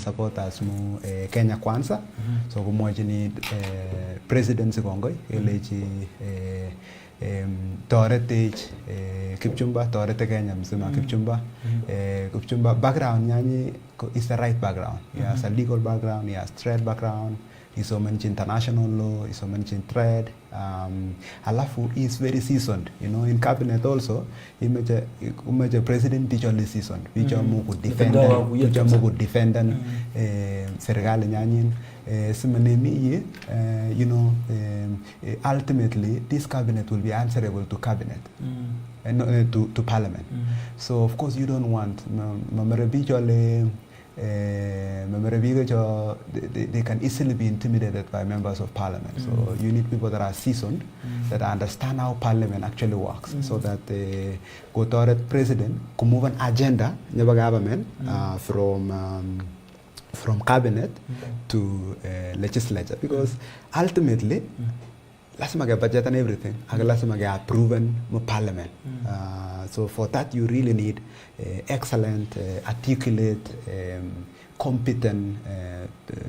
supporters mu Kenya Kwanza. So kumwachini presidency kongoi elechi toretech Kipchumba torete Kenya mzima Kipchumba Kipchumba background nyanyi is the right background. He has a legal background, he has trade background, he's so much international law, he's so much in trade. Halafu he is very seasoned, you know, in cabinet also. He made a president visually seasoned. Visual mugu defendant, serikali nyanyin. Similarly, you know, ultimately this cabinet will be answerable to cabinet and not to parliament. So of course you don't want they can easily be intimidated by members of parliament. So you need people that are seasoned, that understand how parliament actually works, so that the go-to president can move an agenda never government from cabinet to legislature, because ultimately lazima get budget and everything, lazima get proven parliament. So for that you really need excellent, articulate, competent,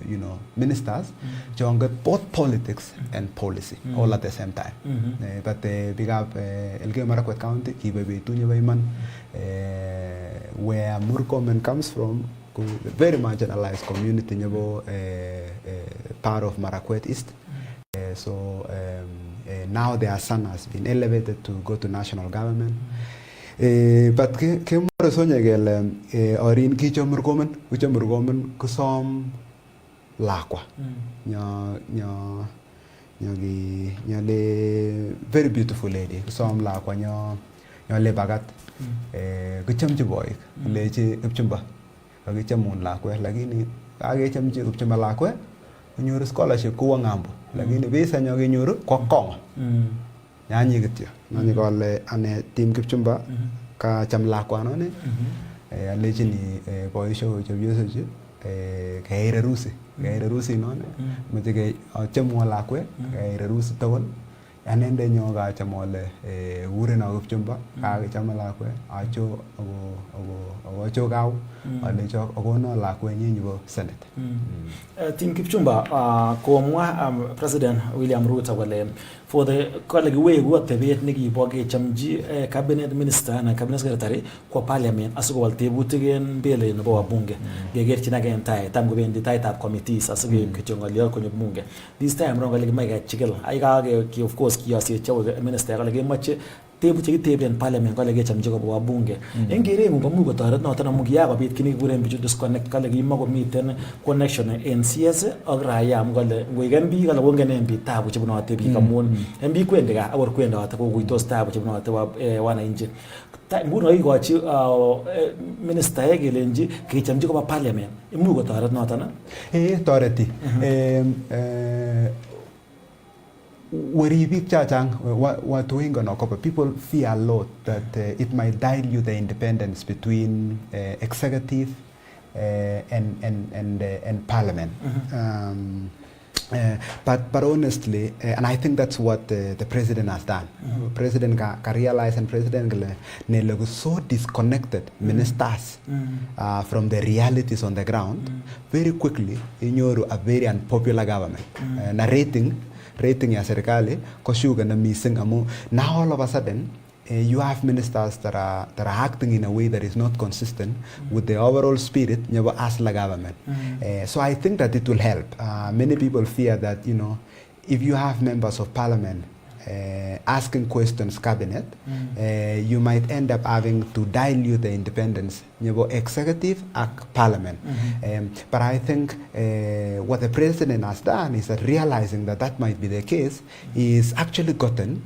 you know, ministers who get both politics and policy all at the same time. But big up Elgeyo Marakwet County, where Murkomen comes from, very marginalized community, part of Marakwet East. So now their son has been elevated to go to national government. But kemore sonya gele orin kicho murkomen kusom lakwa nyale very beautiful lady kusom lakwa le bagat kuchamchi boy leche Kipchumba kakichamun lakwe lakini akechamchi Kipchumba lakwe nyoru scholarship kuwa ngambo lakini visa nyoru kwa Kongo nyanyi kityo nyanyi kole ane team Kipchumba ka cham lakwa none alechini boisho chobyoso chu kaire rusi none mete ke chamu lakwe kaire rusi tawon anende nyoga chamole urena Kipchumba ka cham lakwe acho acho gaw alecho agono lakwe nyinyi bo senate team Kipchumba komwa president William Ruto wale for the colleague way what the bet nigi boge chamji cabinet minister na cabinet secretary kwa parliament asugo walte butigen bele no bo bunge geger chinaga entai tam go bendi tai tab committees asugo kichongalio konyo bunge this time ronga ligi mega chikel ai ga ki of course ki asi chawo minister ga ligi mache tebu chiki teben parliament ko legi chamji ko bo bunge engere ngo mu go tarat no tana mugi ya ba bit kini buren bichu disconnect ka legi mago miten connection en CS agraya am gole ngwigen bi gala wongen en bi tabu chibu no tebi kamun en bi kwende ga awor kwenda ta ko guitos tabu chibu no ta wana inje ta mbuno yi go chi minister yegelenji ki chamji ko ba parliament mu go tarat no tana toreti people fear a lot that it might dilute the independence between executive and parliament. But honestly, and I think that's what the president has done. President can realize, and president is so disconnected ministers from the realities on the ground very quickly in a very unpopular government. Rating ya serikali koshuga na missing amu. Now all of a sudden you have ministers that are acting in a way that is not consistent with the overall spirit as the government. So I think that it will help. Many people fear that, you know, if you have members of parliament asking questions cabinet, you might end up having to dilute the independence executive and parliament. But I think what the president has done is that realizing that that might be the case, he's actually gotten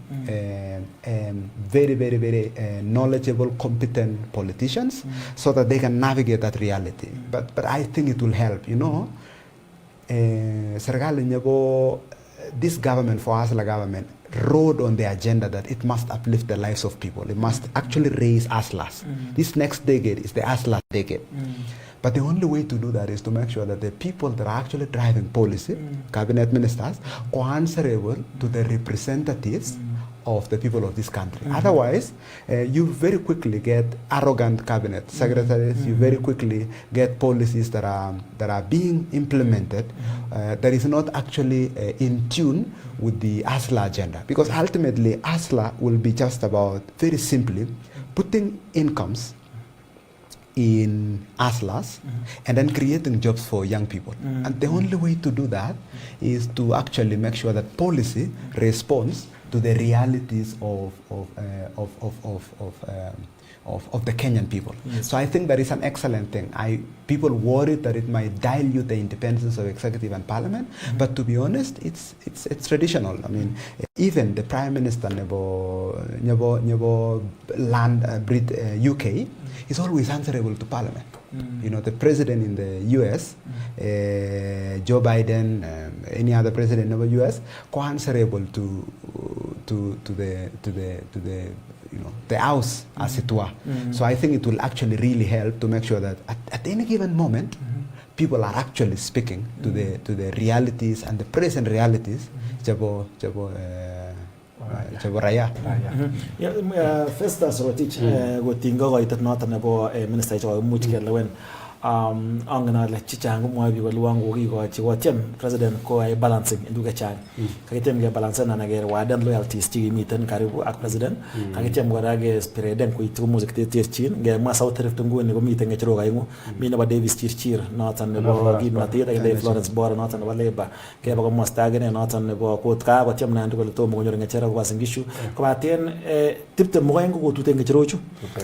very, very, very knowledgeable, competent politicians so that they can navigate that reality. But I think it will help, you know. This government, for us, the government, rode on the agenda that it must uplift the lives of people. It must actually raise Aslas. This next decade is the Aslas decade. But the only way to do that is to make sure that the people that are actually driving policy, cabinet ministers, are answerable to the representatives of the people of this country. Otherwise, you very quickly get arrogant cabinet secretaries. You very quickly get policies that are being implemented that is not actually in tune with the ASLA agenda. Because ultimately, ASLA will be just about, very simply, putting incomes in ASLAs and then creating jobs for young people. And the only way to do that is to actually make sure that policy responds to the realities of the Kenyan people. Yes. So I think that is an excellent thing. People worry that it might dilute the independence of executive and parliament, but to be honest, it's traditional. I mean, even the Prime Minister nebo land UK is always answerable to parliament. You know, the president in the US, Joe Biden, any other president in the US, answerable to the the house, as it were. So I think it will actually really help to make sure that at any given moment, people are actually speaking to the realities and the present realities. Festus Rotich gotingo goitet noton nebo minister icho much kelewen angana le chichangu mwa bigo luangu gigochi watiem president ko ay balancing induga chang kagitem ge balance na nagere wadan loyalties chi miten karibu ak president kagitem gora ge spreaden ko itu music te chin ge ma south rift ngoni ko miten ge chiro gaingu mi na ba Davis chir noton nebo gi na te de Florence Bora noton nebo leba ge ba ko mostagene noton nebo ko ka ko tem na ndu ko to mo nyor ngechera ko basingishu ko baten tipte mo gaingu ko tuten ge chiro chu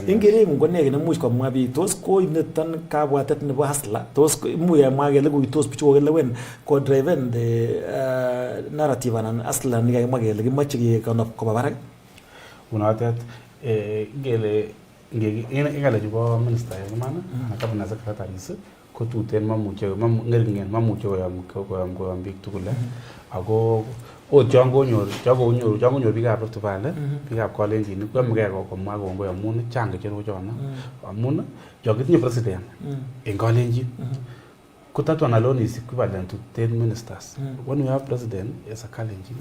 ingere ngone ge na much ko mwa bi tos ko inetan ka tet nebo hasla tos muya magele go tos picho gele wen ko driven the narrative an asla ni magele gi machi ko barak unatet gele ngale jibo minister mana na kabina secretaries ko tuten mamuche ngeringen mamuche ko am big tukule ago o jango nyor bigap to vale bigap college ni ko mge ko mwa go ngo amun change chero jona amun jogitinye president in college ko that one alone is equivalent to 10 ministers. When we have president as a college,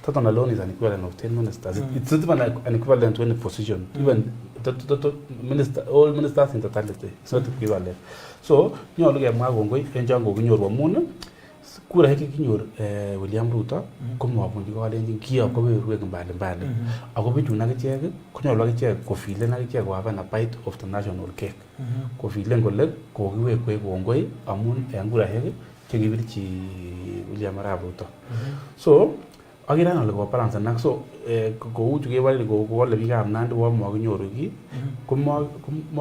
that one alone is an equivalent of 10 ministers. It's not even an equivalent to any position. Even all ministers in totality, it's not equivalent. So you look at Magongo and Jango Ginyor Wamuna kura hiki kinyor William Ruto komo apundi ko alenjin kia ko wewe mbali mbali ako bitu na kichege kunyo kichege ko file na kichege wa na bite of the national cake ko file ngole ko kiwe ko ngoi amun ngura hiki chegibirchi William Ruto so agira na ko balance na so ko uju ke wale ko wale biga amnandi wa mo kinyoru ki ko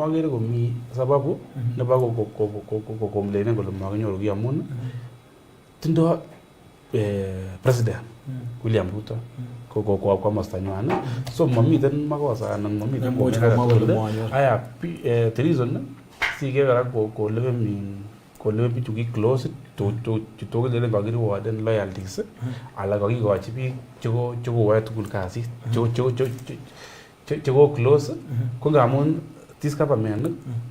agere ko mi sababu ne ba ko mlene ko mo kinyoru ki amun tindo president William Ruto ko mastanywana so mamiten makosa nan mamiten aya the reason sige gara ko lebe bitu ki close to le bagiri waden loyalties ala ko gochi bi chogo wa tukul kasi chogo close ko ngamun this government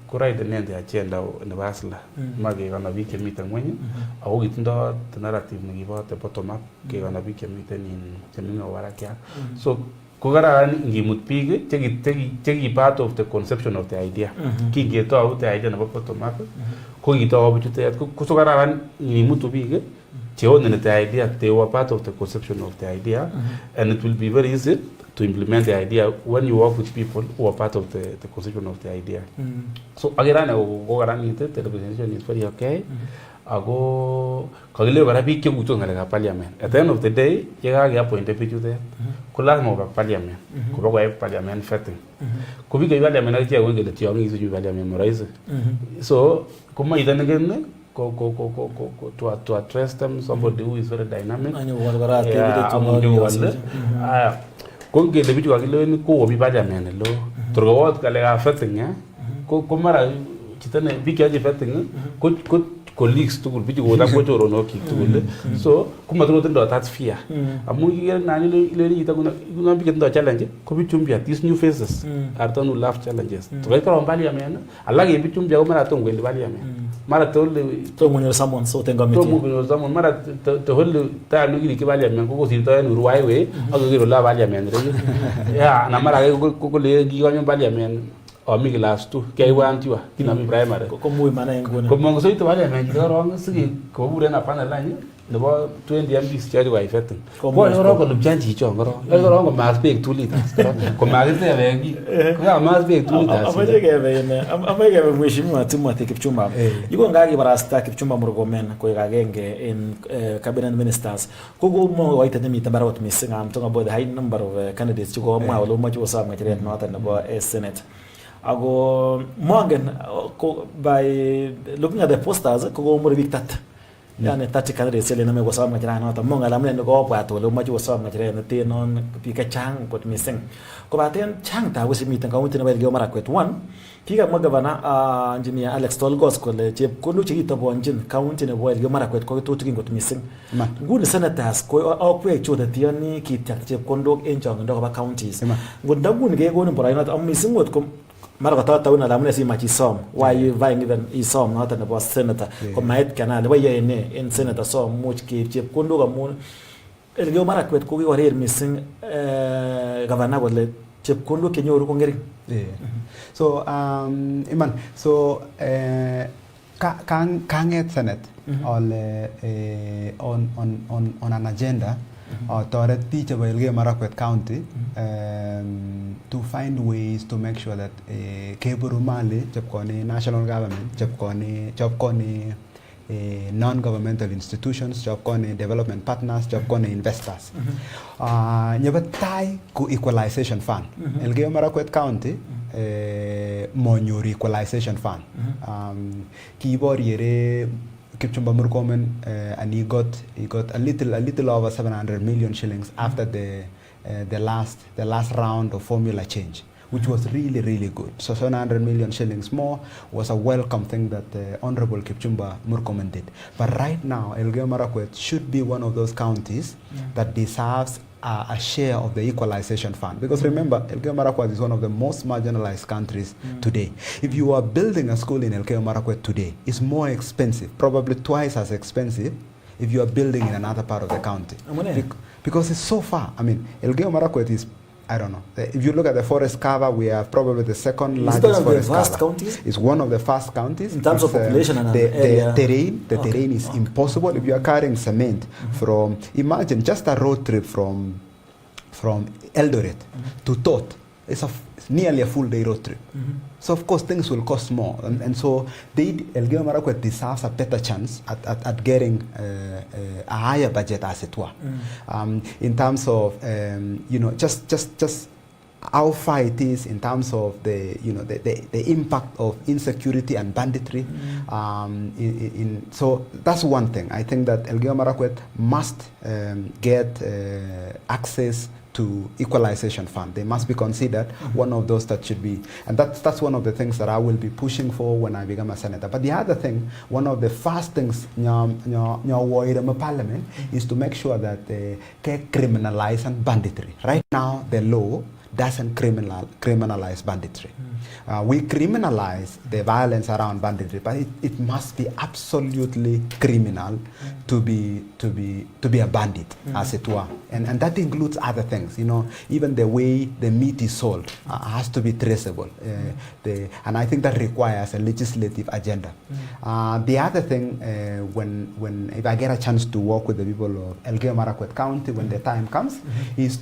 ko right the agenda ne basla mage kana bi ke miten mwenye au gitindo the narrative ne giba te bottom up ke kana bi ke miten in temino warakia so ko gara ngimut pige chegi part of the conception of the idea ki geto out the idea ne bottom up ko gito obutute ko so gara ngimut pige cheo ne the idea they were part of the conception of the idea and it will be very easy to implement the idea when you work with people who are part of the conception of the idea. So agera na go garani the representation is very okay. Ago kagile gara bi ke gutu ngala parliament. At the end of the day, yega ga appoint deputy there. Kula mo ga parliament. Ko ba ga parliament fetting. Ko bi ga parliament na tiya wege le tiya ngi su parliament mo rise. So kuma idan again to address them somebody who is very dynamic. Ko ke le bitu ka le ko bi parliament lo torgo kale ga fetting ko mara kitane bi ke je fetting ko colleagues tugul bichu kotam ko choronok tugul so kumatro tindo that fear amu kiger nani le ita kuna bichu tindo challenge ko bichu mpya these new faces are the who love challenges to like from parliament alage bichu mpya ko mara tongo le parliament mara to munyo someone so tenga miti to munyo someone mara to hol ta lu giri ke parliament ko sirto en ruwai we agiro la parliament re ya na mara ko le gi ko parliament o mi class tu ke wan tiwa kina mi primary ko muy mana ngone ko mongo so ito parliament ko ro sigi ko bure na pana la ni le bo 20 MPs chari wa ifetin ko ro ko lubjanji chongoro ro ko mas big 2 liters ko ma gite vengi ko ya mas big 2 liters amaje ke vene amaje ke mheshimiwa Timothy Kipchumba yuko ngaki barasta Kipchumba Murkomen ko gagenge in cabinet ministers ko go mo waita mi tabarot mi singa am tonga boy the high number of candidates ko ma walo ma jo sa ma tire no ta no senate ago morgan by looking at the posters ko go mo victat yani 30 candidates ele na me go sa ma tire no ta mo ngala mne go pa to lo ma jo sa ma tire na te non pi ka chang ko mi sing ko ba ten chang ta wisi mi tan ka unti na ba mara kwet one kiga magavana engineer Alex Tolgos ko le chep ko lu chi to bonjin county ne boy mara kwet ko to tingin ko missing ngun senators ko o ko e choda tiani ki tak chep kondo en jong ndo ba counties ngun dagun ge go no bora not am missing wot ko mara ta ta una lamne si ma chi som why you vying even is som not an boss senator ko mait kana le way ne en senator som much ki chep kondo ga mun el ge mara kwet ko go re missing governor ko le chep kondo ke nyoru ko ngeri so iman so kanget senate on an agenda toret teacher by Elgeyo Marakwet County to find ways to make sure that keburu mali chepkoni national government chepkoni non-governmental institutions, chepkoni development partners, chepkoni investors. Nyebatai ku equalization fund. Elgeyo Marakwet County monyor equalization fund. Kibor yere Kipchumba Murkomen and he got a little over 700 million shillings after the last round of formula change, which was really good. So 700 million shillings more was a welcome thing that Honorable Kipchumba Murkomen did. But right now, Elgeyo Marakwet should be one of those counties that deserves a share of the equalization fund. Because remember, Elgeyo Marakwet is one of the most marginalized countries today. If you are building a school in Elgeyo Marakwet today, it's more expensive, probably twice as expensive if you are building in another part of the county. Because it's so far. I mean, Elgeyo Marakwet is, I don't know. If you look at the forest cover, we have probably the second largest forest cover. Counties? It's one of the first counties. In terms of population and area. The terrain is impossible. If you are carrying cement from, imagine just a road trip from Eldoret to Tot, it's nearly a full day road trip. So of course things will cost more, and so Elgeyo Marakwet deserves a better chance at getting a higher budget, as it were, in terms of just how far it is in terms of the impact of insecurity and banditry. So that's one thing. I think that Elgeyo Marakwet must get access to equalization fund. They must be considered one of those that should be, and that's one of the things that I will be pushing for when I become a senator. But the other thing, one of the first things in parliament is to make sure that they criminalize banditry. Right now, the law doesn't criminalize banditry. We criminalize the violence around banditry, but it must be absolutely criminal to be a bandit, as it were, and that includes other things. Even the way the meat is sold has to be traceable, and I think that requires a legislative agenda. The other thing, if I get a chance to work with the people of Elgeyo Marakwet County when the time comes, is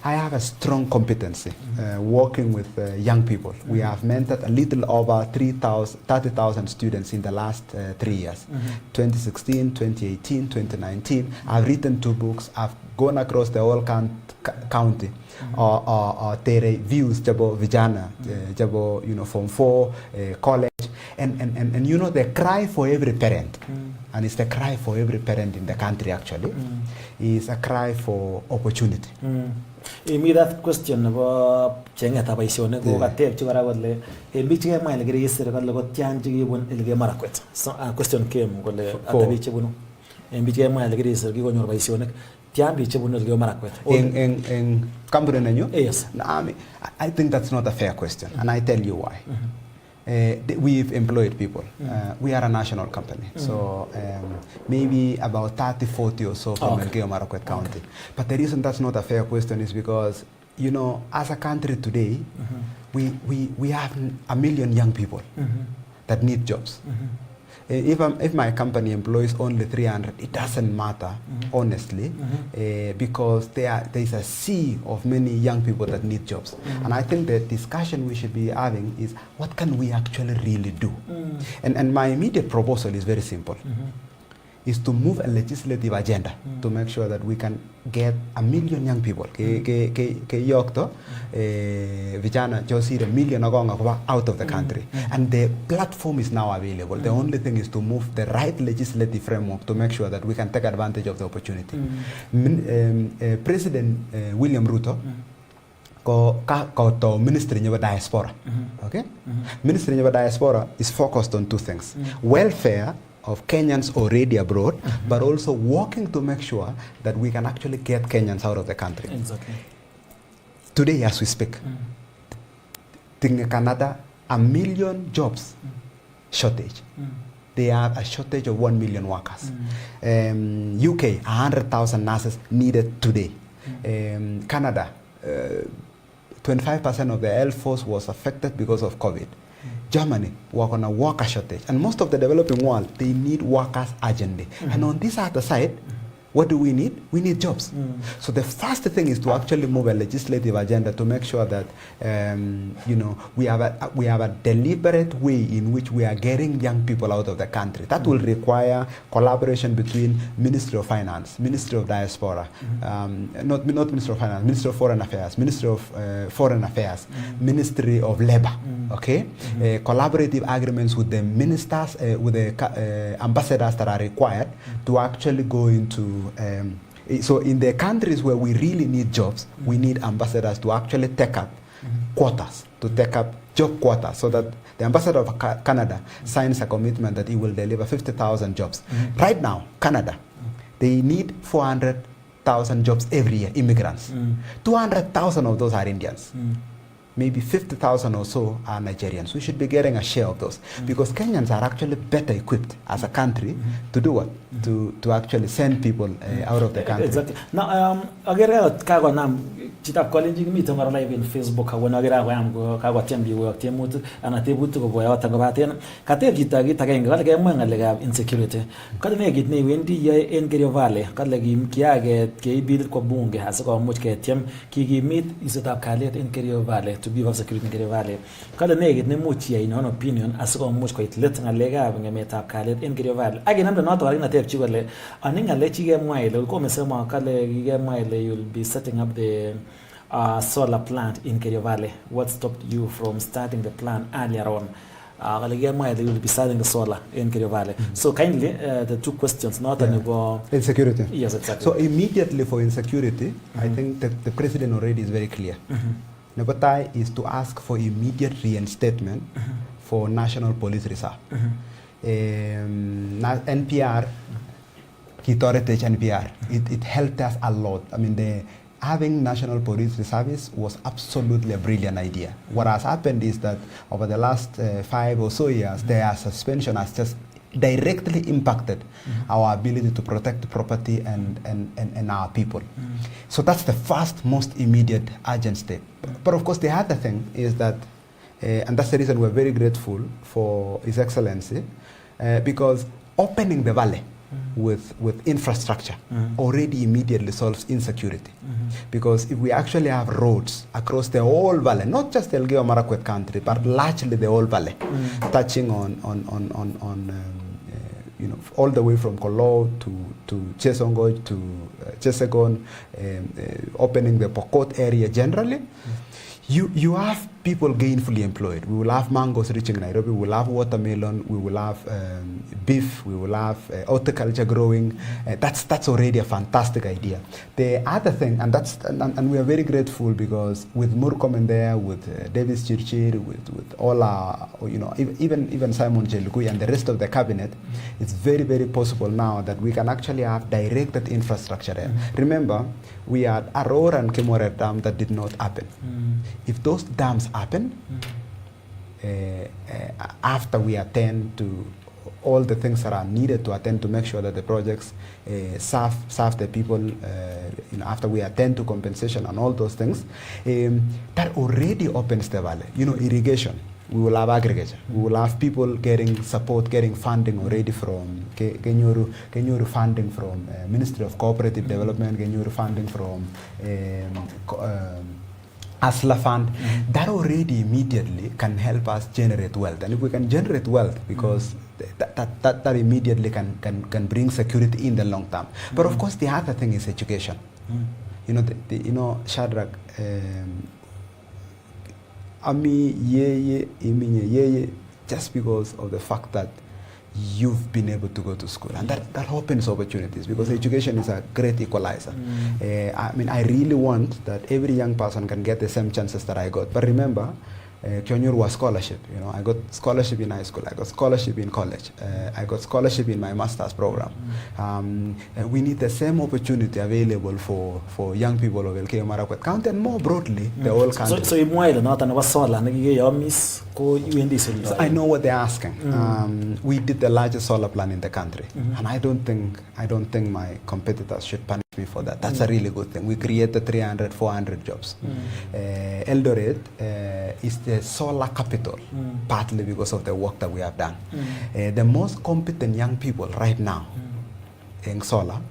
I have a strong competency working with young people. We have mentored a little over 30,000 students in the last 3 years, 2016, 2018, 2019. I've written 2 books. I've gone across the whole county. Tere views jabo vijana, jabo Form 4, college, and the cry for every parent, and it's the cry for every parent in the country actually, is a cry for opportunity. Me that question nebo chengetab boisionik ko kateb chi kora kole en biik chekemwa ile kiregister kole ko tian chekibun ile Marakwet. So question came kole ata biik chebunu en biik chekemwa ile kiregister kikonyor boisionik tian biik chebunu ile Marakwet. En company nenyu? Yes. I think that's not a fair question, and I tell you why. We've employed people. We are a national company, so maybe about 30, 40 or so from Elgeyo Marakwet County. But the reason that's not a fair question is because, you know, as a country today, we have 1 million young people that need jobs. If my company employs only 300, it doesn't matter, honestly, because there is a sea of many young people that need jobs. And I think the discussion we should be having is, what can we actually really do? And my immediate proposal is very simple. Is to move a legislative agenda to make sure that we can get 1 million young people vijana just 1 million out of the country, and the platform is now available. The only thing is to move the right legislative framework to make sure that we can take advantage of the opportunity. President William Ruto ko ministry of diaspora, okay? Ministry of diaspora is focused on two things: welfare of Kenyans already abroad, but also working to make sure that we can actually get Kenyans out of the country. Exactly. Today, as we speak, in Canada, 1 million jobs shortage. They have a shortage of 1 million workers. UK, 100,000 nurses needed today. Canada, 25% of the health force was affected because of COVID. Germany work on a worker shortage, and most of the developing world, they need workers urgently. And on this other side, what do we need? We need jobs. So the first thing is to actually move a legislative agenda to make sure that you know, we have a deliberate way in which we are getting young people out of the country. That will require collaboration between Ministry of Finance, Ministry of Diaspora, not Ministry of Finance, Ministry of Foreign Affairs, Ministry of Foreign Affairs, Ministry of Labor. Okay, collaborative agreements with the ministers, with the ambassadors that are required to actually go into. So in the countries where we really need jobs, we need ambassadors to actually take up quotas, to take up job quotas, so that the ambassador of Canada signs a commitment that he will deliver 50,000 jobs. Right now, Canada, they need 400,000 jobs every year, immigrants. 200,000 of those are Indians. Maybe 50,000 or so are Nigerians. We should be getting a share of those, because Kenyans are actually better equipped as a country to do what? To actually send people out of the country. Exactly. Now, agera kago nam chita college mi tongara live in Facebook ka wona agera wam go kago tembi wo temut ana tebutu go boya wata gabaten kate gita gita ga ngala ga manga lega insecurity kada ne git ne wendi ye en Kerio Valley kada gi kiage ke bil ko bunge hasa ko much ke tem ki gi mit isata kalet en Kerio Valley to be of security in Kerio Valley kada ne git ne much ye in opinion hasa ko much ko itlet ngalega ngemeta kalet en Kerio Valley again am not worrying na chigole aninga lechi mwaile ko mesema kale ge mwaile you'll be setting up the solar plant in Kerio Valley. What stopped you from starting the plan earlier on? You will be starting the solar in Kerio Valley. So kindly, the two questions, not about insecurity. Yes, exactly. So immediately for insecurity, I think that the president already is very clear. Nabatai is to ask for immediate reinstatement for National Police Reserve. NPR, NPR, it helped us a lot. I mean, having National Police Reserve was absolutely a brilliant idea. What has happened is that over the last 5 or so years, their suspension has just directly impacted our ability to protect property and our people. So that's the first, most immediate, urgent step. But of course, the other thing is that, and that's the reason we're very grateful for His Excellency, because opening the valley with infrastructure already immediately solves insecurity. Because if we actually have roads across the whole valley, not just the Elgeyo Marakwet country, but largely the whole valley, touching on you know, all the way from Kolo to Chesongo to Chesegon, opening the Pokot area generally, you have people gainfully employed. We will have mangoes reaching Nairobi. We will have watermelon. We will have beef. We will have horticulture growing. That's already a fantastic idea. The other thing, and we are very grateful because with Murkomen there, with Davis Chirchir, with all our, even Simon Jelukui and the rest of the cabinet, it's very, very possible now that we can actually have directed infrastructure there. Remember, we had Arora and Kemore Dam that did not happen. If those dams happen, after we attend to all the things that are needed to attend to make sure that the projects serve the people, after we attend to compensation and all those things, that already opens the valley. Irrigation. We will have agriculture. We will have people getting support, getting funding already from Kenyuru funding from Ministry of Cooperative Development, Kenyuru funding from Asla Fund. That already immediately can help us generate wealth. And if we can generate wealth, because that immediately can bring security in the long term. But of course, the other thing is education. Shadrach, just because of the fact that you've been able to go to school, and that opens opportunities, because education is a great equalizer. I really want that every young person can get the same chances that I got. But remember, Kyonyur was scholarship. I got scholarship in high school. I got scholarship in college. I got scholarship in my master's program. We need the same opportunity available for young people of LK Marakwet County and more broadly the whole country. So you not I know what they're asking. We did the largest solar plan in the country, and I don't think my competitors should punish me for that. That's a really good thing. We created 300, 400 jobs. Eldoret is the solar capital, partly because of the work that we have done. The most competent young people right now in solar,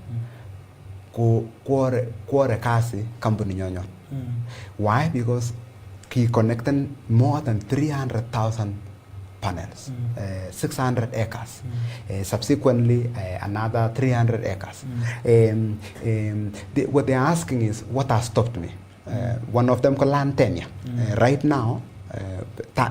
Kuore Kasi company nyonyo. Why? Because he connected more than 300,000 panels, 600 acres. Subsequently, another 300 acres. What they're asking is, what has stopped me? One of them called land tenure. Right now,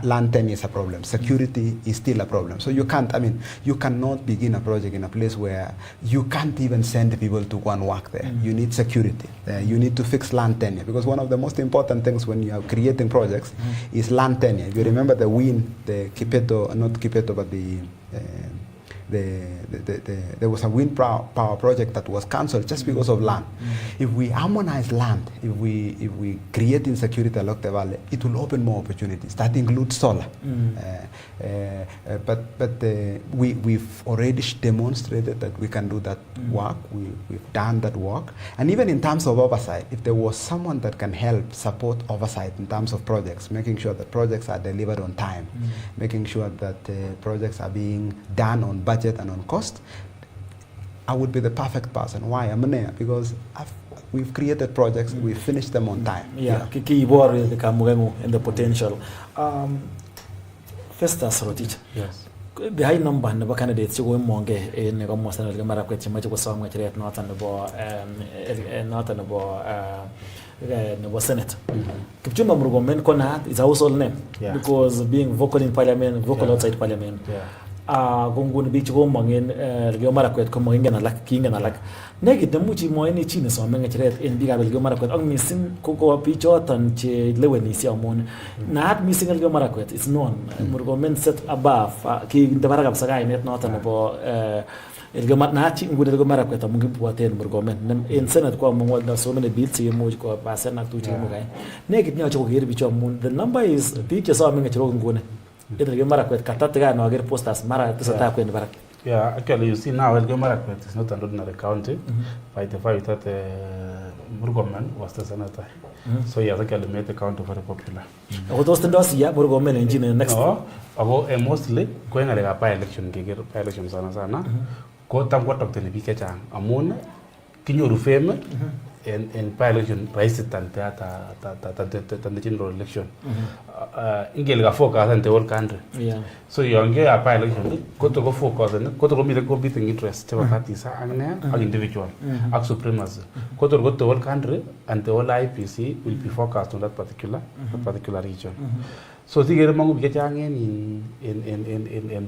land tenure is a problem. Security is still a problem. So you cannot begin a project in a place where you can't even send people to go and work there. You need security. You need to fix land tenure, because one of the most important things when you are creating projects is land tenure. If you remember the Kipeto, not Kipeto, but there was a wind power project that was cancelled just because of land. If we harmonize land, if we create insecurity along the valley, it will open more opportunities. That includes solar. But we've already demonstrated that we can do that work. We've done that work. And even in terms of oversight, if there was someone that can help support oversight in terms of projects, making sure that projects are delivered on time, making sure that projects are being done on budget and on cost, I would be the perfect person. Why? I'm there because we've created projects, we've finished them on time. Kiki worry the Kamuemu and the potential. Festus Rotich. Yes. The high number of the candidates who monge in the Gomosan of the Marakwet, much was some which read not on the Senate. Kipchumba Murugomen Konat is a household name because being vocal in parliament, vocal outside parliament. Gungun beach home in Gomarakwet, coming in a lack, king and a lack. Naked the Muchi Moini Chinas or Mengaret in Big Gomarakwet, only missing Cocoa Pichot and Che Lewenisia Mon. Not missing a Gomarakwet, it's known. Murgomen set above, King the Barab Sagai, not an about El Gomatnachi with the Gomarakwet among Puaten Murgomen. In Senate, so many bills, you move go Passana to Chimugai. Naked Nacho here, which moon. The number is Peaches or Mengachogun. It'll Marakwet, Katataga, no get post as Mara to Satap in Barak. Yeah, actually, you see now, El Marakwet is not an ordinary county. By the fact that Murgomen was the senator. So he has actually made the county very popular. Those Murgomen engine next. Mostly going a by election, by elections, go tam what of the Nibiketa, Amon, Kinyuru Fame, in by-election raisi than the general election. Ingel ga focus on the whole country. So you get a by-election, go to go focus on go to go meet the competing interest of parties and individual, and supremacy. Go to the whole country and the whole IPC will be focused on that particular region. So the get among get young in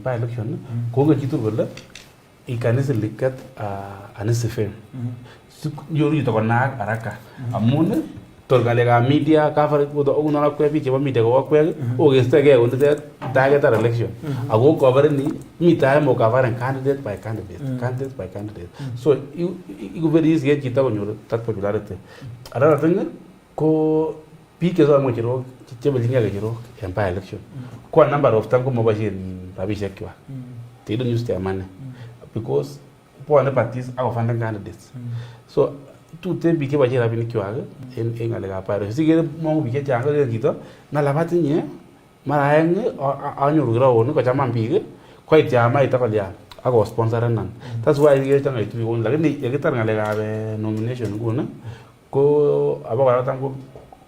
by-election, go get you to I can easily get an SFM. You to connect Araka. A moon, Torgalega media covered with the owner of Quebec, media work well, or is the on the target election. I will cover me time or cover and candidate by candidate. So you very easy get on your that popularity. Another thing, go peak is on what you wrote, and by election. Quite a number of time mobile in Rabishekwa. They don't use their money. Because poor parties are funding candidates. So, two things became a year in Alega Paris. See, more we get younger than Nalavatin, Marang or your grow, no Kajaman big, quite Yama Italia. I was sponsor none. That's why you get to be one like a nomination. Go about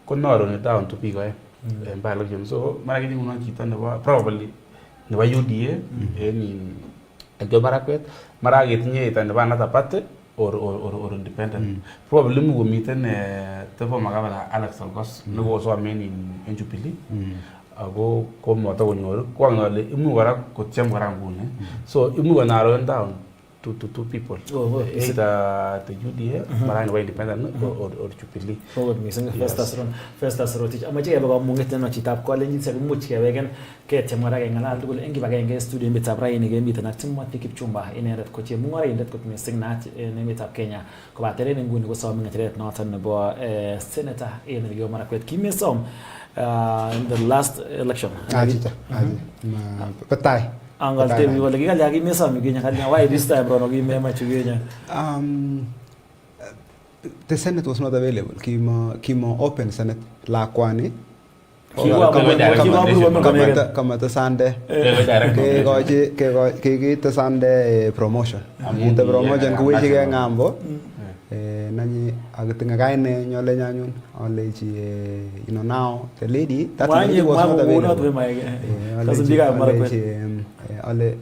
Conor down to Pigo and by election. So, my probably never UDA in. Ito Marakwet, Maragit niya ito na ba natapat or independent. Probably mo gamitin tepo magkabala Alex Alcos nugo so amen in Jubilee. Ago ko mo tawo nyoro ko ngale imu wara ko tiam garangune. So imu ganaro down to two people. Is the UDA, Marang way independent or Jubilee. Oh, missing first as rotich. Amache ba mungete no chitap ko lenjin sa much ke wegen ke temara ke ngala dugul engi ba ke studio mit abra ini ke mit na timma tikip chumba ineret ko che mungara indet ko missing nat ne mit ab Kenya ko ba tere ngun ko so min teret no tan bo senator in yo Marakwet kimisom in the last election. Patai. Angal TV wala giga lagi mesa mi genya kanya why this time bro no gi mema chugenya. The Senate was not available. Kimo open Senate la kwani. Kama to Sunday. Ke to Sunday promotion. The promotion kuwi ke ngambo. Nani agatinga gaine nyole nyanyun ole chi now the lady that lady was not available. Ole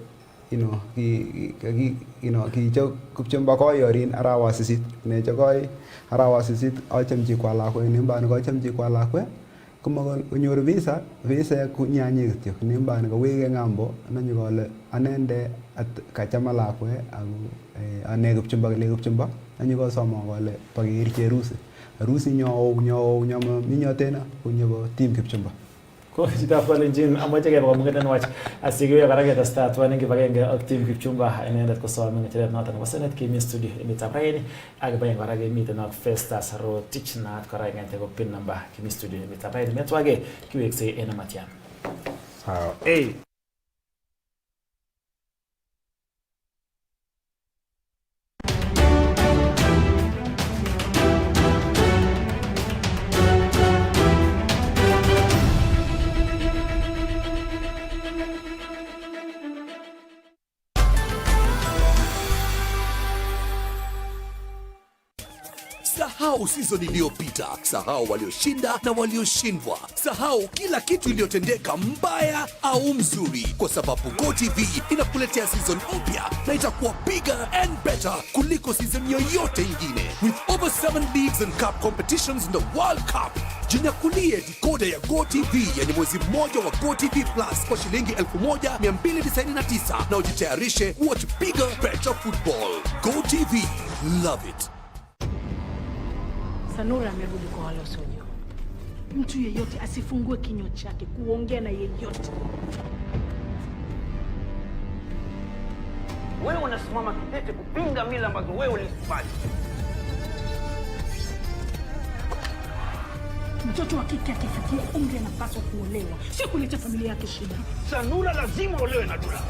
ki kupchumba ko yorin arawa sisit ne chokoi arawa sisit alchamji kwa lakwe nimba ko chamji kwa lakwe kuma unyor visa kunyanyi kityo nimba ko wege ngambo nanyi kole anende at kachama lakwe ane kupchumba nanyi ko somo kole pagirche rusi nyama minyotena kunyo team kupchumba. Ko sita palenjin amache ke ba mungeten watch asige ya karage ta start wani ke bagenge active kipchumba enendet ko so min teret natan wasenet ke mi studio mi tabrayni aga bayen karage mi tan festa saro teach na karage ngate ko pin number ke mi studio mi tabrayni metwage ki wekse ena matiam hey Sahau season iliyopita, sahau walioshinda na walioshindwa, sahau kila kitu iliyotendeka mbaya au mzuri, kwa sababu GoTV inakuletea season mpya na itakuwa bigger and better kuliko season yoyote ingine. With over 7 leagues and cup competitions in the World Cup, jinyakulie decoder ya GoTV yenye mwezi mmoja wa GoTV Plus kwa shilingi 1299 na ujitayarishe watch bigger, better football. GoTV, love it. Sanura amerudi kwa wale wasiojua. Mtu yeyote asifungue kinywa chake kuongea na yeyote. Wewe unasimama kidete kupinga mila ambazo wewe ulizifanya. Mtoto wa kike akifikia umri anapaswa kuolewa, sio kuleta familia yake shida. Sanura lazima olewe na Dula.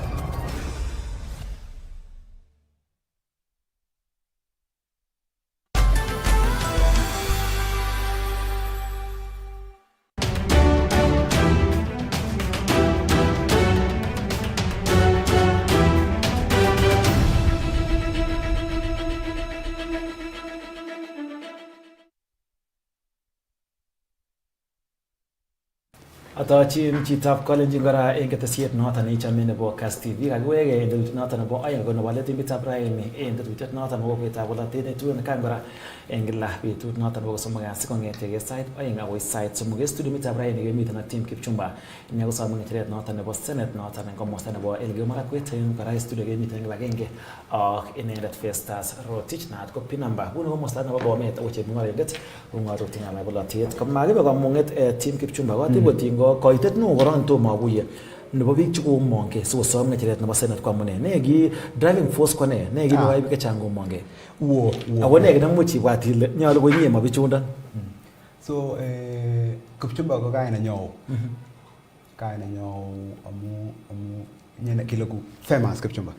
atochin chitab kalenjin kora eng ketesiet noton neichome nebo Kass TV kakiwege eng tetutiet noton nebo aeng ko nebo let eng bitab raini eng tetutiet noton nebo kokwet bolotet netuen kan kora eng kila betut noton nebo kosomok kasi kong'etege sait aeng akoi sait somok eng studio mitab raini kemiten ak Tim Kipchumba ine kosomu ng'echeret noton nebo Senate noton eng komosta nebo Elgeyo Marakwet eng kora studio kemiten eng agenge ak inendet Festus Rotich naat ko Pinamba bunu komosta nebo Bomet ako chemung'orindet kong'oruti ng'alek bolotet komakibe kamung'et Tim Kipchumba kotibotingo koitet neo koron tomo akuye nebo biik chekomong'e sikosom ng'echeret nebo Senate ko amune ne ki driving force ko ne ki nebo biik chechang komong'e ako ne kinemuch ibwat ile nyolu konye mabichundan. So Kipchumba ko kaina nyoo amu nyene kiloku famous Kipchumba.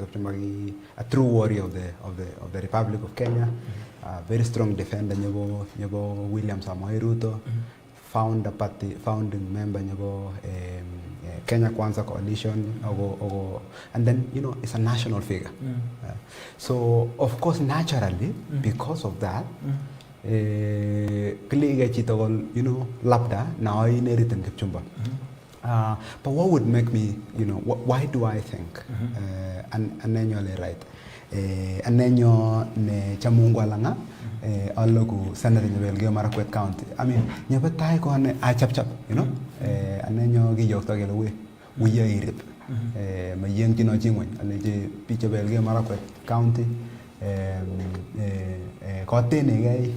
Kipchumba ki a true warrior of the Republic of Kenya, a very strong defender nyego William Samoei Ruto, founding member nyego Kenya Kwanza Coalition, and then it's a national figure. So of course naturally because of that klige chitogol labda na inherited Kipchumba. But what would make me why do I think anenyo right anenyo ne chamungwa langa alloku senator nyebel Elgeyo Marakwet County. I mean nyebetai ko ane achap anenyo gi yokto gele we irip mayeng chino chingwen aleje piche Elgeyo Marakwet County ko tenegei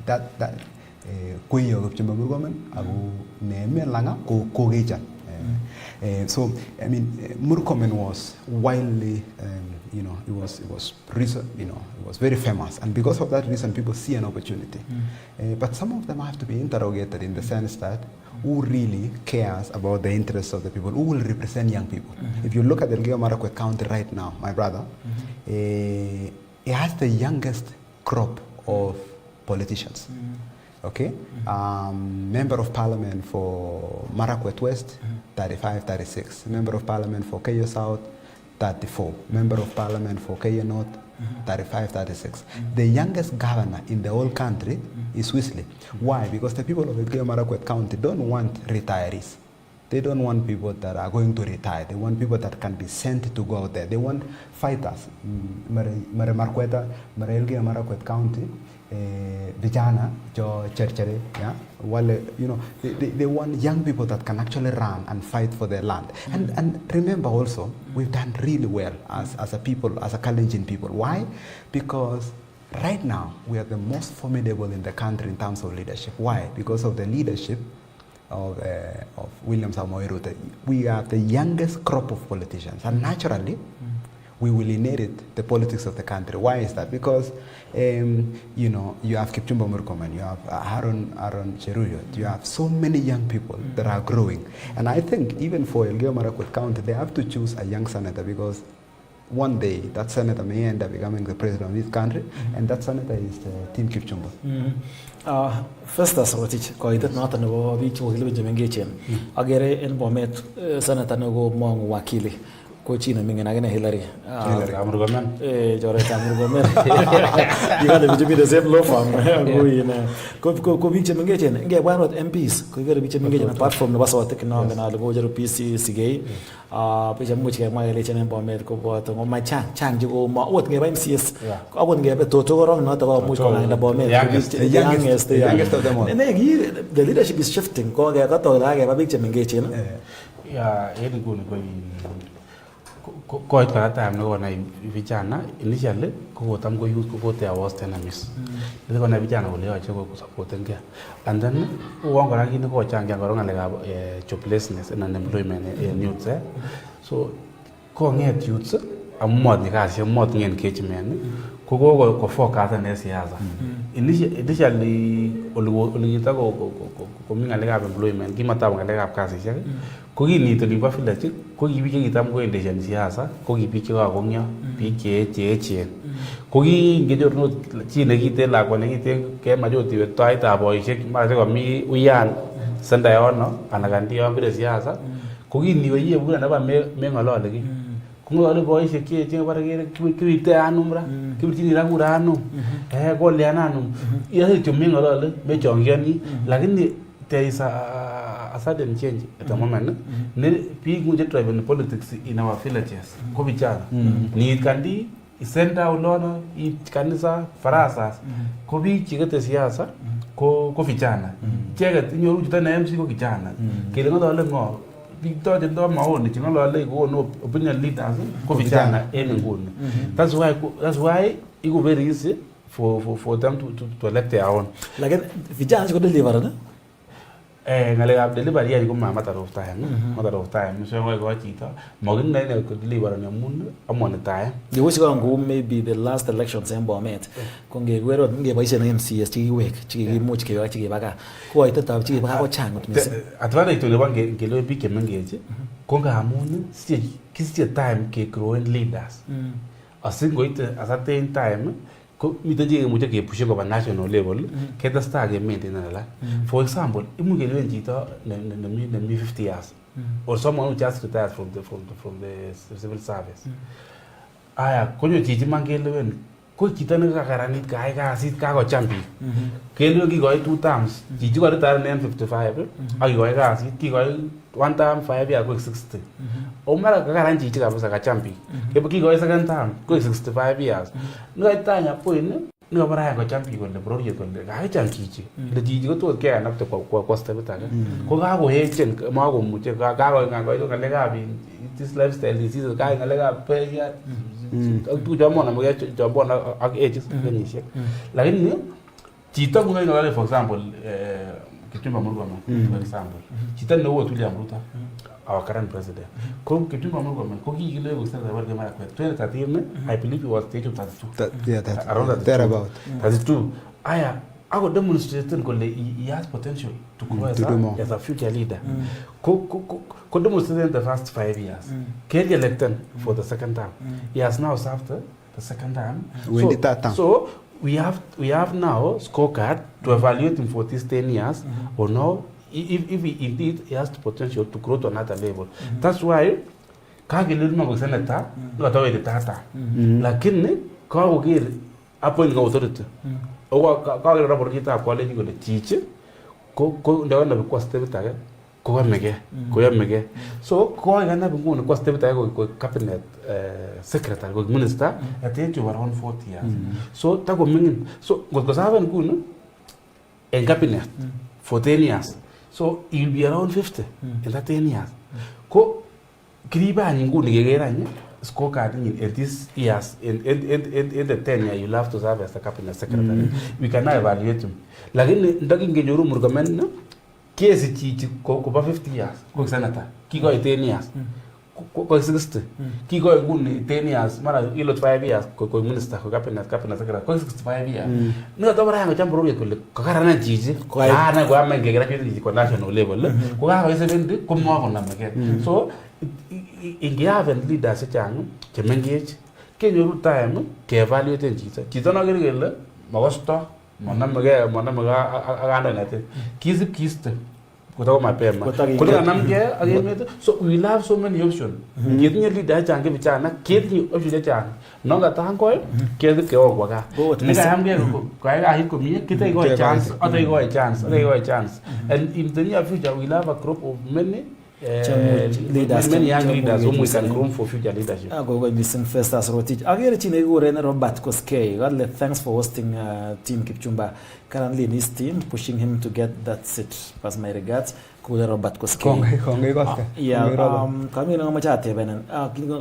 that kuyo Kipchumba Murkomen ako neme langa ko gecha. So I mean Murkomen was widely it was reason, it was very famous, and because of that reason people see an opportunity. But some of them have to be interrogated in the sense that who really cares about the interests of the people, who will represent young people. If you look at the Elgeyo Marakwet County right now, my brother, it has the youngest crop of politicians. Okay, member of parliament for Marakwet West, 35, 36. Member of parliament for Keyo South, 34. Member of parliament for Keyo North, 35, 36. The youngest governor in the whole country is Wesley. Why? Because the people of Elgeyo Marakwet County don't want retirees. They don't want people that are going to retire. They want people that can be sent to go out there. They want fighters. Mare Markweta, Mare Elgeyo Marakwet County, vijana jo cherchere, yeah, wale, they want young people that can actually run and fight for their land. And remember also, we've done really well as a people, as a Kalenjin people. Why? Because right now we are the most formidable in the country in terms of leadership. Why? Because of the leadership of William Samoei Ruto. We are the youngest crop of politicians, and naturally we will inherit the politics of the country. Why is that? Because you have Kipchumba Murkomen, you have Aaron Cheruyot, you have so many young people that are growing. And I think even for Elgeyo Marakwet County, they have to choose a young senator, because one day that senator may end up becoming the president of this country, and that senator is Tim Kipchumba. Festus Rotich, koitet noton nebo biik chekokilibin chemengechen agere en Bomet senator nekomong wakili ko chi neming'in akine Hillary Murkomen choretab Murkomen yikale bichu mi the same law firm ko biik chemengechen ngebwa not MPs ko ikere biik chemengechen apart from nebo sotik nongen ale kocheru PC Sigei biik chemuch kemwa kelechen en Bomet koboto ngoma chang chekomo ot ngeba MCS akot ngebe Toto korong noto komuch kong'anda Bomet the youngest of them all. The leadership is shifting ko ketotok akeba biik chemengechen en nguni koit kora time nekonai vijana initially kokotam ko youth kokote awas tenamis konai vijana kole yoche kosapotenkee, and then uwon kora kit nekochangia kora ng'alekab joblessness and unemployment en youths so kong'et youths amu motinye kasisiek, motinye engagement ko focus en siasa. Initially olikita komi ng'alekab employment kimatab ng'alekab kasisiek ko kinit olimbo village ko kibiik chekitam koendeshan siasa ko kibiik chekakong'yo, biik cheechen ko kingenyoru chi nekiten lakwa nekiten kemach ot iwe toitab boisiek mara komi uyan senda yono anan kandi yon bire siasa ko kiniwe iye bukunan nebo meng'olole kiy ngole boishe ke che bara ke kirite anumra kirti ra kurano gole ananum ya to mingolole me jongiani lakini there is a sudden change at the moment ne people who drive in politics in our villages ko vijana ni kandi isenda ulono I kanisa farasa ko bi chigete siasa ko vijana cheget nyoru juta na MC ko vijana kile ngole ngo Victor de do maoni chingolole ko no opinion leaders ko vijana nguni that's why it go very easy for them to elect their own Like vijana ko deliver na ngale delivery ya ko matter of time so ko chito mogin ne ko deliver ne mun amon time the wish go maybe the last elections en Bomet ko ngegwero ngeboishe na MCS chiwek chikimuch ke yachi baga ko ito tab chi baga ko changot mise advantage to le bange ngelo bike mengeje ko ngamun sie kisi time ke growing leaders asingo ite at a time ko mitaje mucha ke push ko national level ke the star game maintain la for example imu ke len jito ne 50 years or someone who just retired from the civil service aya ko yo jiji mangele wen ko jito ne ka karanit ka sit ka ko champi ke lo ki go 2 terms jiji ko retire ne 55 ai go ka sit ki go 1 term 5 years ko 60 o mara ka karan jiji ka ka champi ke ki go second term ko 65 years no tanya point no bara ko champi ko le broye ko le ga champi jiji le jiji ko to ke na to ko step ta ko ga go he chen ma go mu che ga go nga go le ga bi this lifestyle this is ga le ga pe ya tu jamo na mo ya jamo na ak ages ni she lakini jito ko ngale for example Kitumba Murugoma for example jito no wo William Ruto our current president ko Kitumba Murugoma ko ki gile go sala barke mara ko 2013 I believe it was stage of 32 that around that there about 32 aya I got demonstrated ko he has potential to grow as a future leader ko demonstrated the first 5 years get elected for the second term he has now served the second term so we have now scorecard to evaluate him for these 10 years or no if he indeed he has the potential to grow to another level that's why kagilil mago senator no tawe de tata lakini ka go gir appoint go authority o ka ga rapor kita ko le go de chiche ko ndawa na ko step ta ko yamege so ko ga na bingu ko step ta ko cabinet secretary ko minister at you around 40 years so ta go mingin so go saben kuno en cabinet for 10 years so he will be around 50 in that 10 years ko kriba ningu ni geranya scorecard in this years in the 10 year you have to serve as the cabinet secretary we can now evaluate him lakini ndaki ngejoru murgamen kesi chichi ko ba 50 years ko senator ki go 10 years ko 60 ki go nguni 10 years mara ilo 5 years ko minister ko cabinet secretary ko 65 years no to bara ngo chambro ye ko karana chichi na go amenge graduate ko national level ko ga ko 70 ko mo ko namake so ingiaven leaders chang chemengech kenyoru time ke evaluate chito no gergele magosto monamage aganda nate kiste kutako mapema kutoka namge agemet so we have so many options kitinye leader chang bichana kitinye option chang nonga tango kizi ke ogwa ga nika yamge ko ga hit ko mie kitai go chance other go chance and in the near future we have a group of many many young leaders whom we can groom for future leadership. Go missing first as Rotich. Agere chine go rena Robert Koskei. God thanks for hosting Team Kipchumba. Currently in his team, pushing him to get that seat. Pass my regards. Kule Robert Koskei. Konge Koskei. Yeah. Kami nga machate benen.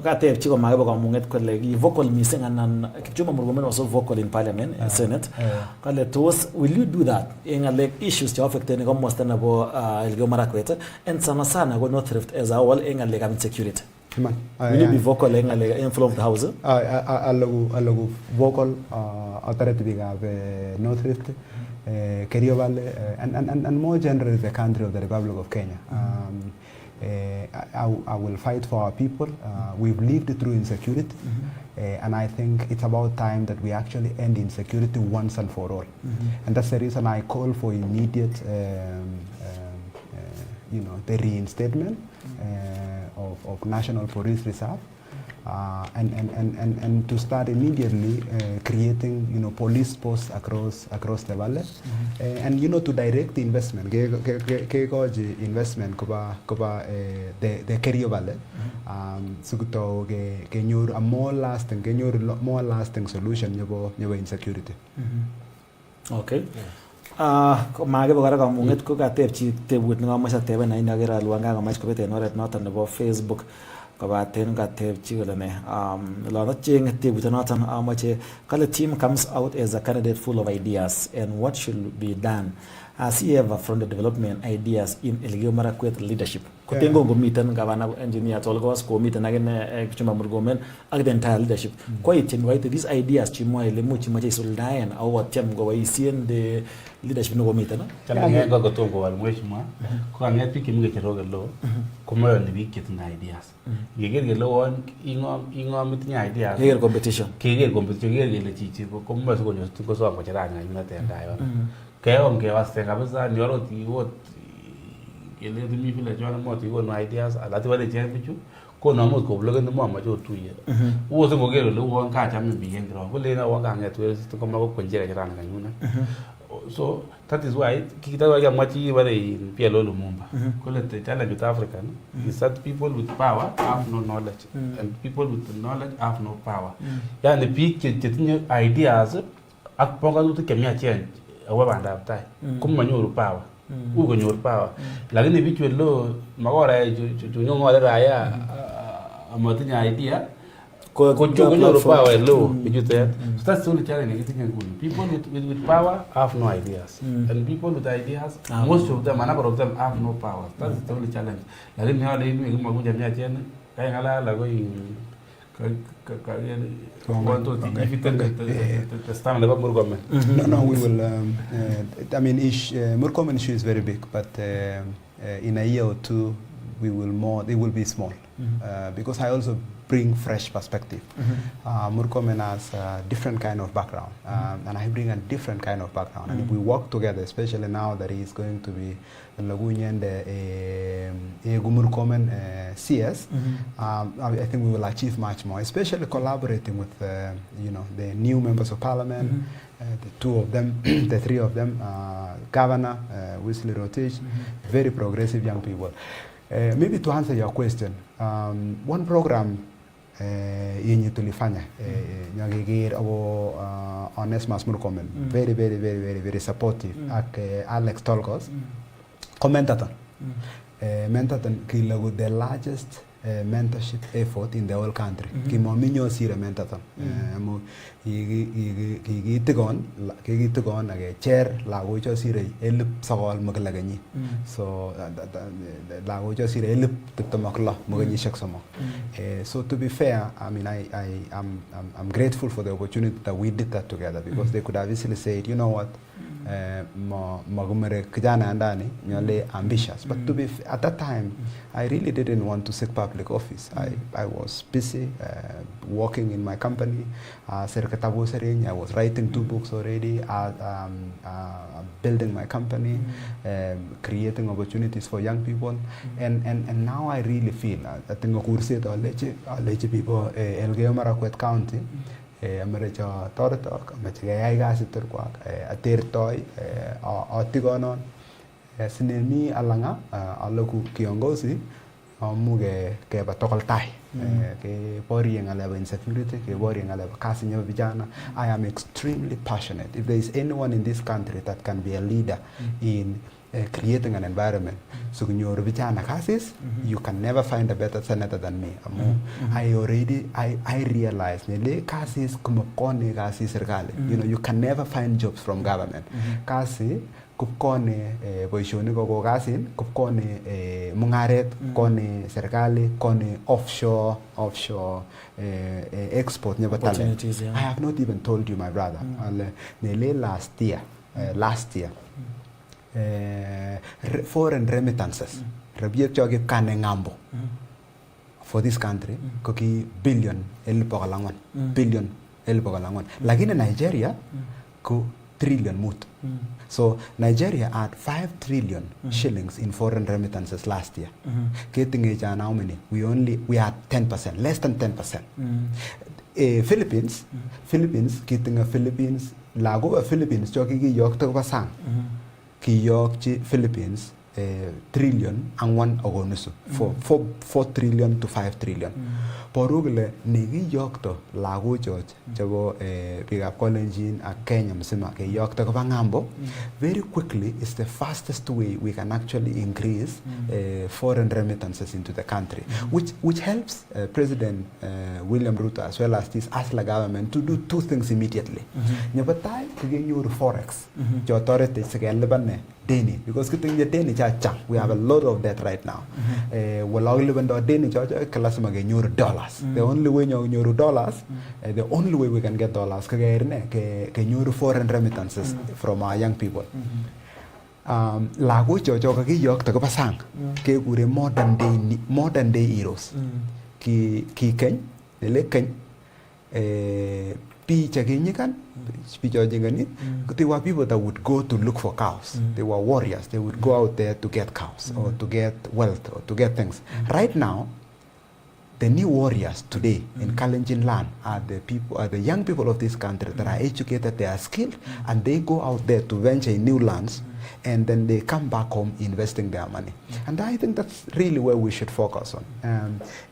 Kate chiko magabo kwa munget kule vocal missing and Kipchumba Murugoma also vocal in Parliament, Senate. Kale toos, will you do that? Inga like issues to affect ni kama mostana bo ilgo marakweta and sana go not thrift as a whole inga like insecurity. Will you be vocal inga like inflow of the house? Allow vocal authority biga no thrift. Kerio Valley and more generally the country of the Republic of Kenya. I will fight for our people. We've lived through insecurity, and I think it's about time that we actually end insecurity once and for all. And that's the reason I call for immediate, the reinstatement of National Police Reserve. and to start immediately creating police posts across the valley, and to direct the investment investment kuba the Kerio Valley, sikuto kenyor a more lasting solution nyobo insecurity. Okay. Mage bagara kamunget ko katep chi tebut nga masha tebe na inagera luanga nga mas ko bete noret notan nebo Facebook kabaten katep chi wala ne la ching tebut notan amache kala team comes out as a candidate full of ideas and what should be done as he ever from the development ideas in Eligio Marakwet leadership kotengo ngomitan gavana engineer tolgos ko mitan again kuchuma murgomen ag the entire leadership ko itin right these ideas chimo ile muchi mache soldaen au watem go waisien the leadership no gomitana chala ngego ko tongo wal mweshima ko anget piki mge cheroge lo kumayo ni biki tuna ideas yegel lo on ingom mitnya ideas here competition yegel chichi ko mwa so konyo ko so ko charanga yuna tenda yo kaya mke waste kabisa nyoro ti wot ele mi vile jwana mo ti no ideas alati wale bichu ko no mo ko bloga no mo jo tuye wo so ngogelo lo won ka cham bi ngro ko le na won ka ngetu to ko ma ko konjera charanga yuna so that is why kikitawa ya mwachi wale pia lolo mumba kule the challenge with Africa is that people with power have no knowledge and people with knowledge have no power yani pick ideas akponga tu kemia change awabanda aptai kumanyuru power ugo nyoru power lakini bichu lo magora nyongo raya amatinya idea ko nyoru power lo bichu that so that's the only challenge people with power have no ideas and people with ideas most of them, a number of them have no power. That's the only challenge lakini hao leo ni magunja mia chene kaya ngala la go No, we will. I mean, Murkomen issue is very big, but in a year or two, it will be small, because I also bring fresh perspective. Murkomen has a different kind of background, and I bring a different kind of background. And if we work together, especially now that he's going to be Lagunyan, Murkomen CS, I think we will achieve much more, especially collaborating with the new members of parliament, the two of them, the three of them, Governor Wesley Rotich, very progressive young people. Maybe to answer your question, one program yenye tulifanya nyagigir abo Onesmus Murkomen, very supportive ak Alex Tolgos commentator mentorton kilagu the largest mentorship effort in the whole country. Kimominyo sire mentorton mo kigitigon age chair lago cho sire elip sagol maglaganyi, so lago cho sire elip tuptomakla maganyi shaksamo. So to be fair, I mean I'm grateful for the opportunity that we did that together, because they could have easily said, you know what, magumere kijana andani nyole ambitious, but to be at that time I really didn't want to seek public office. I was busy working in my company. I was writing 2 books already, building my company, creating opportunities for young people, and now I really feel I think Alechi people Elgeyo Marakwet County America Toratok, Machigay Gasiturquak, a territory, Otigonon, Sinemi Alanga, Aloku Kiongosi, Muge Keba Tokaltai, Boriang Aleva insecurity, Boriang Aleva Casinyo Vijana. I am extremely passionate. If there is anyone in this country that can be a leader in creating an environment, so you can never find a better senator than me. I realize you can never find jobs from government. Kasi kupkone boishoni ko kasin kupkone mungaret kone serikali kone offshore export never talent. I have not even told you, my brother. Last year foreign remittances rabiek choge kane ngambo for this country koki billion elpogalangon lakini Nigeria ko trillion mut. So Nigeria had 5 trillion shillings in foreign remittances last year. How many? We had 10%, less than 10%. Philippines, Philippines, lago Philippines, joki yok to pasang. Ki yok Philippines trillion and 1 ogonusu 4 trillion to 5 trillion. Porugle nigi yok to lago George jabo pick up Kalenjin a Kenya msima ke yok to kapangambo. Very quickly is the fastest way we can actually increase foreign remittances into the country, which helps President William Ruto as well as this Asla government to do 2 things immediately. Nyabatai kigenyu forex jo authority segelebane deni, because kiting the deni cha we have a lot of that right now. Wala libendo deni cha kalasma genyu dollars. The only way you dollars, the only way we can get dollars ke new foreign remittances from our young people. Lago jojo ki yok to pasang ke gure modern day heroes. Ki ken le ken pi chaginyikan pi jojingani. They were people that would go to look for cows. They were warriors. They would go out there to get cows or to get wealth or to get things. Right now, the new warriors today in Kalenjin land are the young people of this country that are educated, they are skilled, and they go out there to venture in new lands, and then they come back home investing their money. And I think that's really where we should focus on.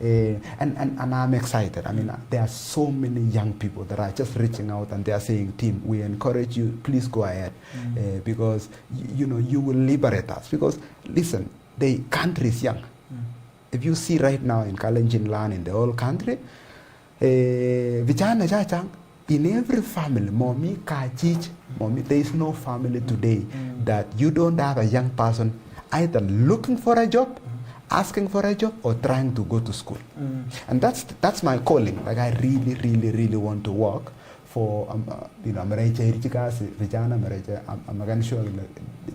And I'm excited. I mean, there are so many young people that are just reaching out and they are saying, team, we encourage you, please go ahead, because you will liberate us. Because listen, the country is young. If you see right now in Kalenjin land, in the whole country, in every family, there is no family today that you don't have a young person either looking for a job, asking for a job, or trying to go to school. And that's my calling. Like, I really, really, really want to work for I'm going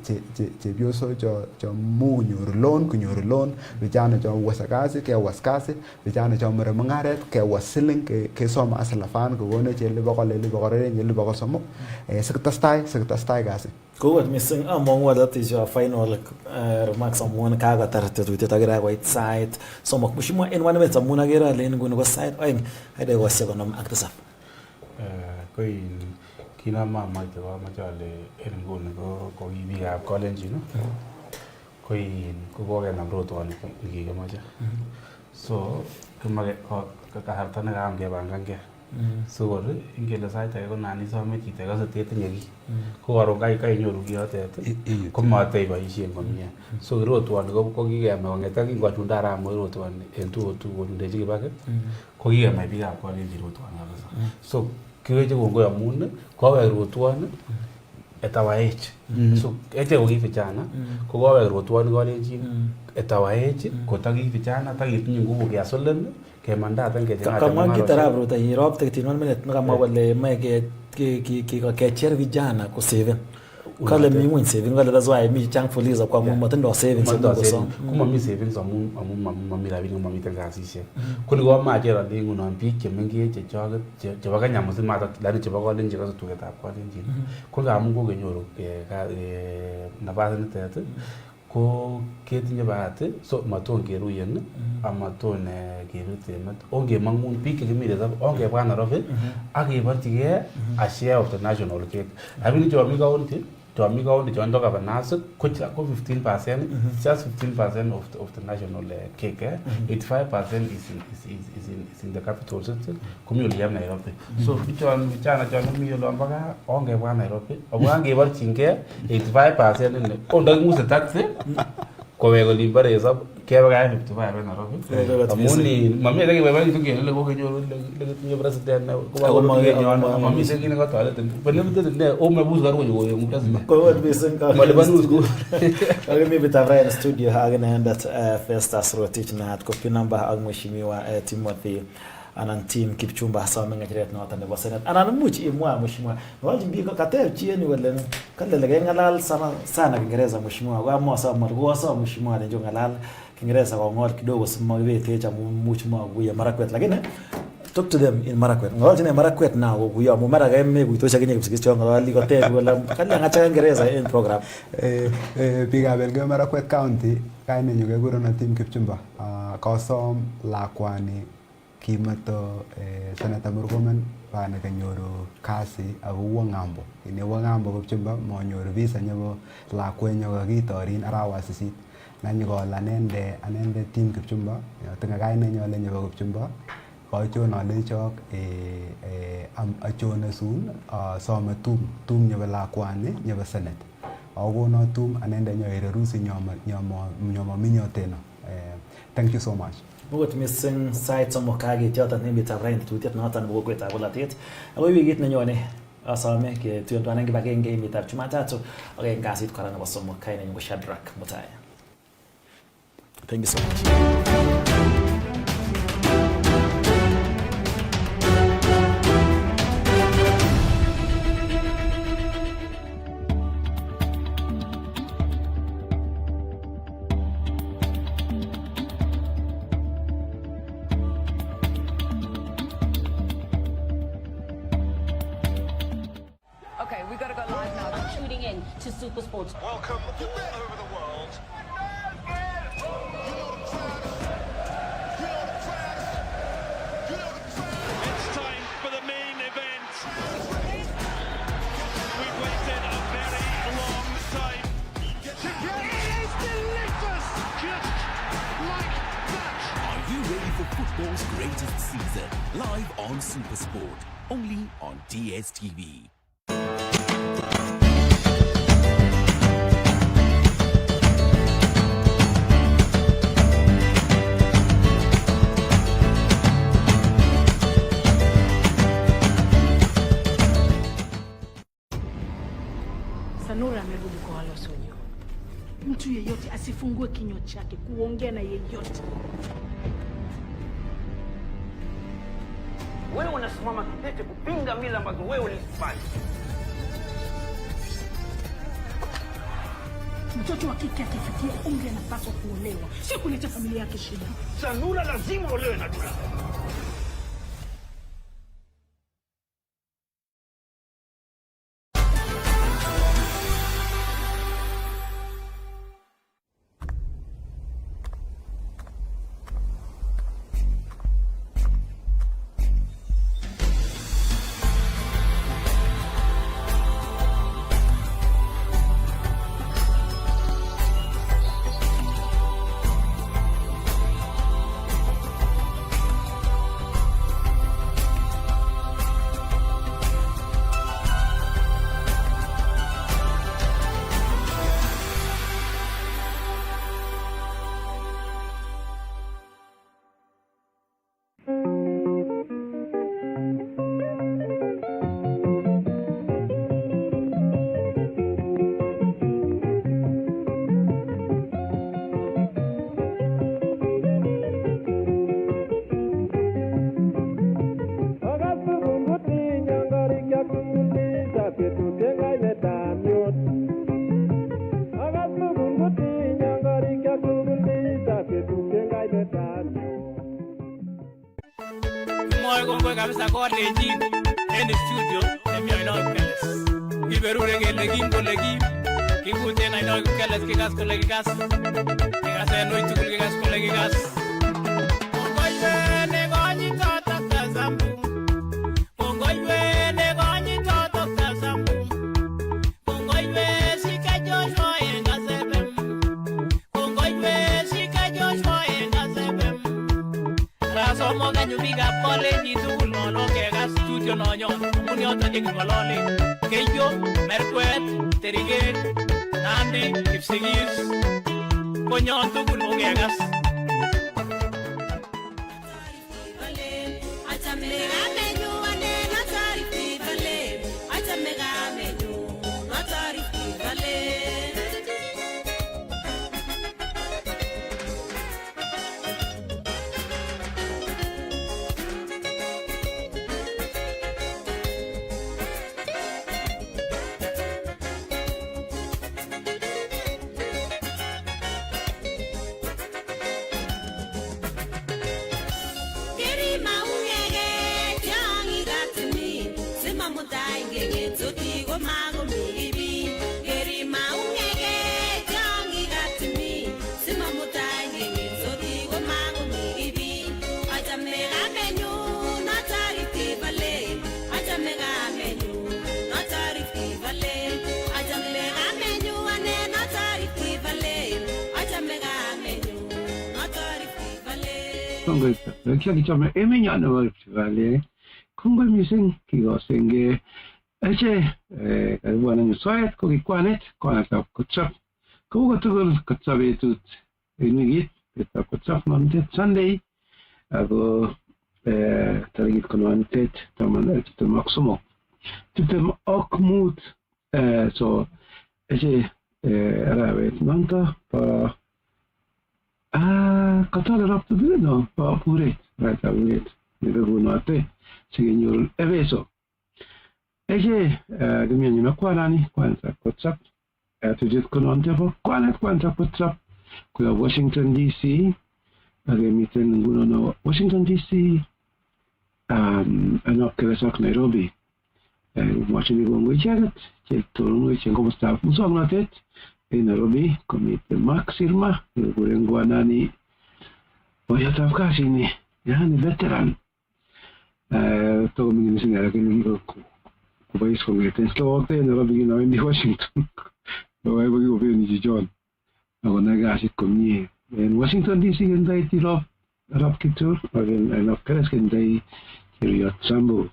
Chebioso cho mu kunyoru loan vijana cho wasakazi ke waskazi vijana cho mremangaret ke wasiling ke soma asalafan ko gone che libakore ne libakosomo sektastai gasi ko wat missing among what that is your final remarks on one kaga tarate to tagira white side so mushimo en wana meta munagera len gune go side ay hade wasegonam aktasaf koi kina mama itawa majale erngol ko ibi ab college no koi ko go na roto ani ki gamaja so kumage ko ka harta na gam ge bangange so go ingele sai ta ko nani so me tite ga sete tinyegi ko aro kai nyoru gi ate ko ma te ba isien ko mia so roto ani ko gi ga ma ngeta gi go tundara mo roto ani entu tu go ndeji gi ba ko gi ga mai bi ab college roto ani so kiweje gongo ya mun kwa wa rutuana etawaech so ete ogi vijana ko wa rutuana college etawaech ko tagi vijana tagi tinyi nguvu ya solen ke mandata nge jana kama kitarabro ta hirop te 1 minute kama wale mai ke cher vijana ko 7 kale mi mun saving kale that's why mi chang fuliza kwa mun matendo saving so kuma mi saving so mun mi rabi mun mi tanga sisi kuli go ma jera dingu no ampi ke mengi je chaga je baga nyamu se mata lani je baga lenje ka tu ta kwa lenje ko ga mun go genyoro ke ka na ba ne tete ko ke tinye baate so maton ke ruyen amaton ke rutemat onge mangun pi ke mi da onge bana rofe age bartige a share of the national cake abini jo mi ga onti to amiga on the joint dog of a NASA, coach 15%, just 15% of the national cake. 85% is in the capital city, community of Nairobi. So, which one, China, John, Miyolombaga, on gave one Nairobi, or one gave her chinke, 85% in the on the Musa taxi. Coego Limber is up, Kevin 55 in Nairobi. Only Mamma, they were going to get a little president. Mamma said, in a toilet, but never did there. Oh, my boots are going to go. Maybe the studio Hagen that first as rotation at copy number Agmushimiwa Timothy. And team Kipchumba Saming at North and the Wasanet. And I'm much in one Mushima. Watching Biko Katel, Chien, will then Kalalal Sana Kingereza Mushima, one more summer was Mushima and Jongalal, Kingereza or Morkido was my way, much more we are Marakwet Lagina. Talk to them in Marakwet. Ngolchine Marakwet now kuyo mo mara game kuitosha kenye kusikisho ngali kote wala kali ngacha Ingereza in program. Biikab Elgeyo Marakwet County kainenyu kekurono Tim Kipchumba. Kosom lakwani kimeto Senator Murkomen bane kanyoru kasi akowo ng'ambo. Inewo ng'ambo Kipchumba monyoru visa nebo lakwenyo kakitorin arawa 8. Nanyikol anende Tim Kipchumba tinga kainenyo ale nebo Kipchumba. Kochon alechok achone sun some tum nebo lakwani nebo Senate. Akono tum anende nyoire rusi nyomo minyoteno. Thank you so much. Mugot missing site somok kagit yoton emetab Rhine tutiyet noton nebo kokwetab bolatet. Ako wikit nenyone asome ketuyen tuan en kibagenge emetab Jumatatu ak en kasit kora nebo somok kainenyu ko Shadrack Mutai. Thank you so much. Okay, we gotta go live now. I'm tuning in to Super Sports. Welcome all over the world. It's time for the main event. We've waited a very long time. It is delicious, just like that. Are you ready for football's greatest season? Live on Supersport, only on DSTV. Sanura amerudi kwa wale wasiojua. Mtu yeyote asifungue kinywa chake kuongea na yeyote. Wewe unasimama kidete kupinga mila ambazo wewe ulizifanya. Mtoto wa kike akifikia umri anapaswa kuolewa, sio kuleta familia yake shida. Sanura lazima olewe na Dula. kabisa kwa lejin en studio en Nairobi Keles. Kiberure kele kim kole kim. Kikute Nairobi Keles kikas kole kikas. Kikas en oi tugul kikas kole kikas. Kongoiwe ne konyi toto kazambu. Kongoiwe ne konyi toto kazambu. Kongoiwe sika Joshua en Gazebem. Kongoiwe sika Joshua en Gazebem. Raso mo ganyu biga pole ni tugul no kegas studio no nyon. Muni oto jengi ngolole. Keyo Merkwet Terigen Nandi Kipsigis Konyon tugul no kegas. koita. Kia kichome emenyo nebo Rift Valley. Kongoi mising kikosenge eche karibu nanyu soet ko kikwanet kwanetab kochop. Kou tugul kochop betut en wikit betut kochop notet Sunday ako tarikit konotet tiptem ak somok. Tiptem ak mut so eche arawet noto po katole rapto no po puret rata puret nikakunote sikenyor ebeso eche kimyanyi na kwanani kwanza kotsap tujit kononte po kwanet kwanza kotsap kuya Washington DC akemiten nguno no Washington DC anok kebesak Nairobi mwachini kongo icheket chetorunwech eng komostab muswoknotet en Nairobi komiten Mark Sirma nekikuren ngwanani boyotab kasini yani veteran tokomingin mising lakini kikobois kongeten slowakte Nairobi kinawendi Washington kowaibo kikobeni chichon akonai kasit komie en Washington DC kendoi Tirop Kitur ak en Keres kendoi Cheruiyot Sambu.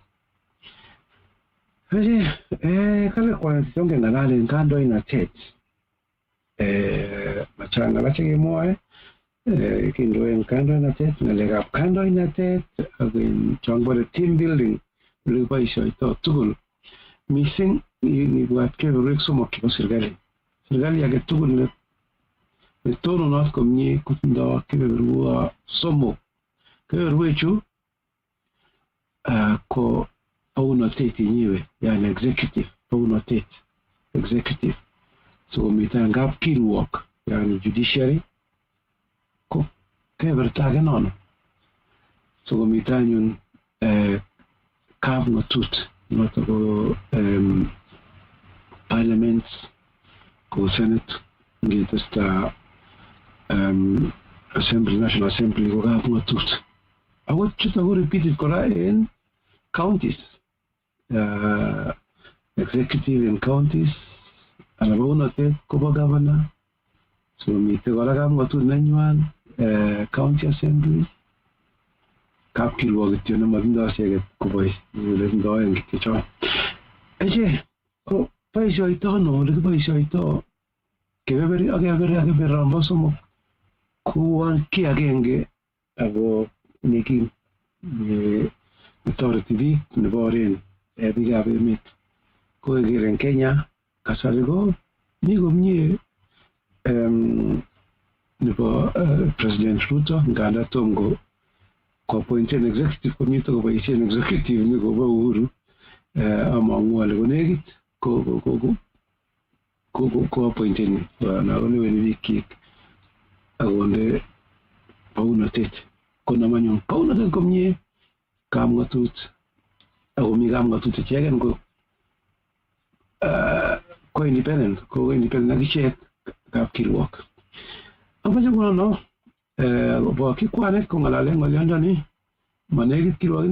Kale kwanet chonge ngalalen kandoinatet machang ngala chekemwoe kindoen kandoinatet ngalekab kandoinatet ak chon bore team building olekiboisioito tugul mising nibwat kebeberwek somok chebo serikali age tugul netononot komie kotindoi kebeberwek somok. Kebeberwechu ko paunotet yenyewe yani executive so komiten kapkirwok yani judiciary ko keberta age nono so komiten anyun kapngatut noto ko parliament ko senate ngetesta assembly national assembly ko kapngatut ako chuto ko repeated kora en counties executive in counties ala paunotet kobo governor so mite kora kapngatut nenywan county assembly kapkirwok kityo nematindoi icheket kobois netindoi en kityo chon eche ko boisioito no olekiboisioito kebeberi ak kebeberi rombo somok kuwan ki agenge ako nekim netoreti biik nebo oren biikab emet ko keker en Kenya kasari ko mi komie nebo President Ruto nganda tom ko appointen executive komie to koboisien executive ni kobo Uhuru amang'u ale konekit ko appointen na koleweni biikyik akonde paunotet konamanyun paunotet komie kapngatut akomi kapngatut icheken ko independent ak ichek kapkirwok amache nguno bo kikwanet kong'alalen ng'olyondoni manekit kirwok